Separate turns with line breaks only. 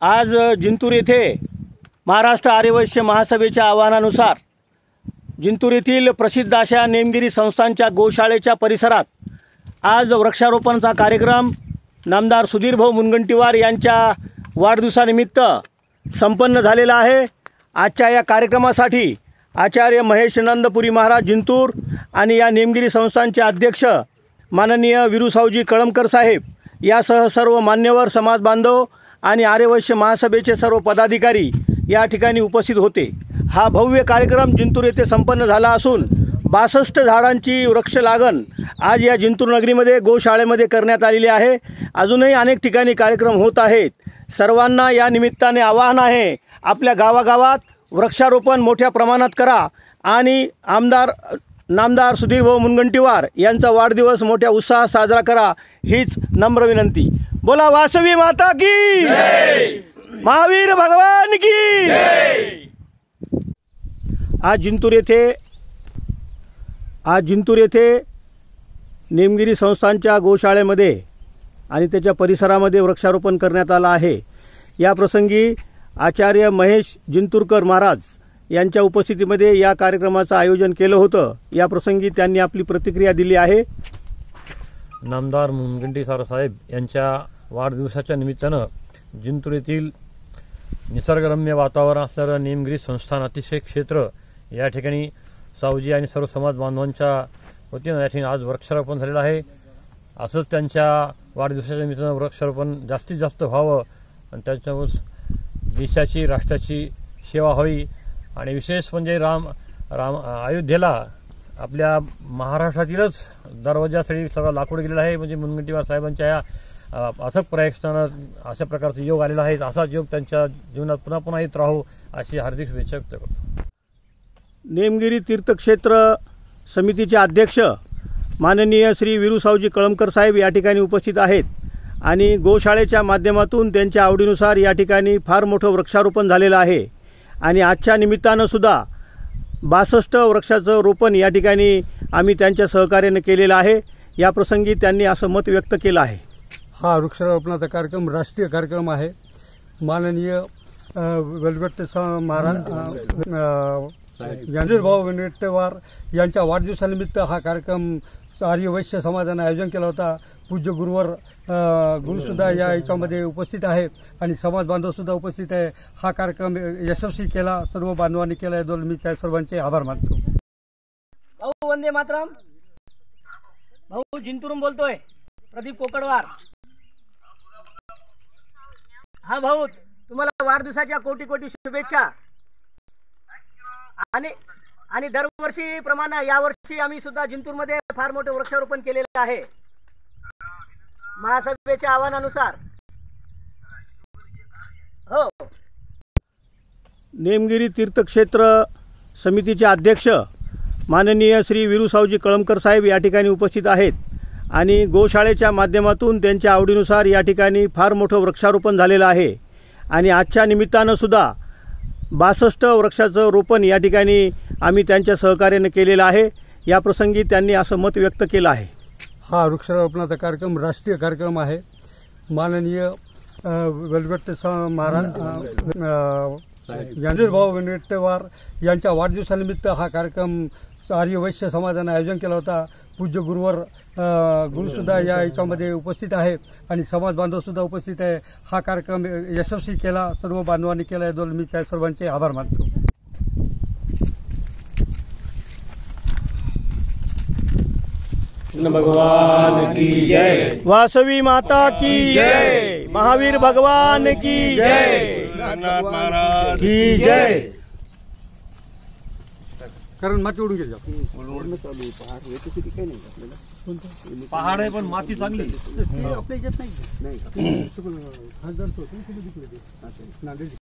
आज जिंतूर येथे महाराष्ट्र आर्यवैश्य महासभेच्या आवाहनानुसार जिंतूर येथील प्रसिद्ध अशा नेमगिरी संस्थांच्या गोशाळेच्या परिसरात आज वृक्षारोपणाचा कार्यक्रम नामदार सुधीरभाऊ मुनगंटीवार यांच्या वाढदिवसानिमित्त संपन्न झालेला आहे। आजच्या या कार्यक्रमासाठी आचार्य महेश नंदपुरी महाराज जिंतूर आणि या नेमगिरी संस्थांचे अध्यक्ष माननीय विरुसावजी कळमकर साहेब यासह सर्व मान्यवर समाज बांधव आणि आर्यवैश्य महासभेचे सर्व पदाधिकारी या ठिकाणी उपस्थित होते। हा भव्य कार्यक्रम जिंतूर येथे संपन्न झाला असून 62 झाडांची वृक्ष लागण आज या जिंतूर नगरीमध्ये गोशाळेमध्ये करण्यात आलेली आहे। अजूनही अनेक ठिकाणी कार्यक्रम होत आहेत। सर्वांना या निमित्ताने आवाहन आहे, आपल्या गावागावात वृक्षारोपण मोठ्या प्रमाणात करा आणि नामदार सुधीरभाऊ मुनगंटीवार यांचा वाढदिवस मोठ्या उत्साहात साजरा करा, हीच नम्र विनंती। बोला वासवी माता की जय, महावीर भगवान की जय। आज जिंतूर येथे नेमगिरी संस्थांच्या गोशाळेमध्ये आणि त्याच्या परिसरामध्ये वृक्षारोपण करण्यात आला आहे। या प्रसंगी आचार्य महेश जिंतूरकर महाराज यांच्या उपस्थितीमध्ये या कार्यक्रमाचं आयोजन केलं होतं। या प्रसंगी त्यांनी आपली प्रतिक्रिया दिली आहे।
नामदार मुनगंटीवार साहेब यांच्या वाढदिवसाच्या निमित्तानं जिंतूर येथील निसर्गरम्य वातावरण असणारं नेमगिरी संस्थान अतिशय क्षेत्र या ठिकाणी सावजी आणि सर्व समाज बांधवांच्या वतीनं या ठिकाणी आज वृक्षारोपण झालेलं आहे। असंच त्यांच्या वाढदिवसाच्या निमित्तानं वृक्षारोपण जास्तीत जास्त व्हावं आणि त्याच्यामुळे देशाची राष्ट्राची सेवा व्हावी आणि विशेष म्हणजे राम अयोध्येला आपल्या महाराष्ट्रातीलच दरवाजासाठी सर्व लाकूड गेलेलं आहे। म्हणजे मुनगंटीवार साहेबांच्या या अथक प्रयत्नानं अशा प्रकारचा योग आलेला आहे। असाच योग त्यांच्या जीवनात पुन्हा पुन्हा येत राहो अशी हार्दिक शुभेच्छा व्यक्त करतो।
नेमगिरी तीर्थक्षेत्र समितीचे अध्यक्ष माननीय श्री विरुसावजी कळमकर साहेब या ठिकाणी उपस्थित आहेत आणि गोशाळेच्या माध्यमातून त्यांच्या आवडीनुसार या ठिकाणी फार मोठं वृक्षारोपण झालेलं आहे आणि आजच्या निमित्तानं सुद्धा 62 वृक्षाचं रोपण या ठिकाणी आम्ही त्यांच्या सहकार्याने केलेलं आहे। या प्रसंगी त्यांनी असं मत व्यक्त केलं आहे।
हा वृक्षारोपणाचा कार्यक्रम राष्ट्रीय कार्यक्रम आहे। माननीय वेलगट्टे महाराज सुधीरभाऊ मुनगंटीवार यांच्या वाढदिवसानिमित्त हा कार्यक्रम आर्यवैश्य समाजाने आयोजन केला होता। पूज्य गुरुसुद्धा या याच्यामध्ये उपस्थित आहे आणि समाज बांधव सुद्धा उपस्थित आहे। हा कार्यक्रम यशस्वी केला, सर्व बांधवांनी केला, याबद्दल मी त्या सर्वांचे आभार मानतो।
भाऊ वंदे मातरम। भाऊ जिंतूरून बोलतोय, प्रदीप कोकडवार। हा भाऊ, तुम्हाला वाढदिवसाच्या कोटी कोटी शुभेच्छा। आणि दरवर्षी प्रमाणे यावर्षी आम्ही सुद्धा जिंतूरमध्ये फार मोठे वृक्षारोपण केलेले आहे महासभेच्या आवाहनानुसार। हो,
नेमगिरी तीर्थक्षेत्र समितीचे अध्यक्ष माननीय श्री विरुसावजी कळमकर साहेब या ठिकाणी उपस्थित आहेत आणि गोशाळेच्या माध्यमातून त्यांच्या आवडीनुसार या ठिकाणी फार मोठं वृक्षारोपण झालेलं आहे आणि आजच्या निमित्तानं सुद्धा 62 वृक्षाचं रोपण या ठिकाणी आम्ही त्यांच्या सहकार्याने केलेलं आहे। या प्रसंगी त्यांनी असं मत व्यक्त केलं आहे।
हा वृक्षारोपणाचा कार्यक्रम राष्ट्रीय कार्यक्रम आहे। माननीय वेलगट्टे महाराज सुधीरभाऊ मुनगंटीवार यांच्या वाढदिवसानिमित्त हा कार्यक्रम आर्यवैश्य समाजाने आयोजन केला होता। पूज्य गुरुसुद्धा या याच्यामध्ये उपस्थित आहे आणि समाज बांधव सुद्धा उपस्थित आहे। हा कार्यक्रम यशस्वी केला, सर्व बांधवांनी केला, याबद्दल मी त्या सर्वांचे आभार मानतो।
भगवान की जय, वासवी माता की जय, महावीर भगवान की जय, महाराज की जय।
कारण माती उडून गेली,
पहाड आहे पण माती चांगली
आपल्या याच्यात नाही।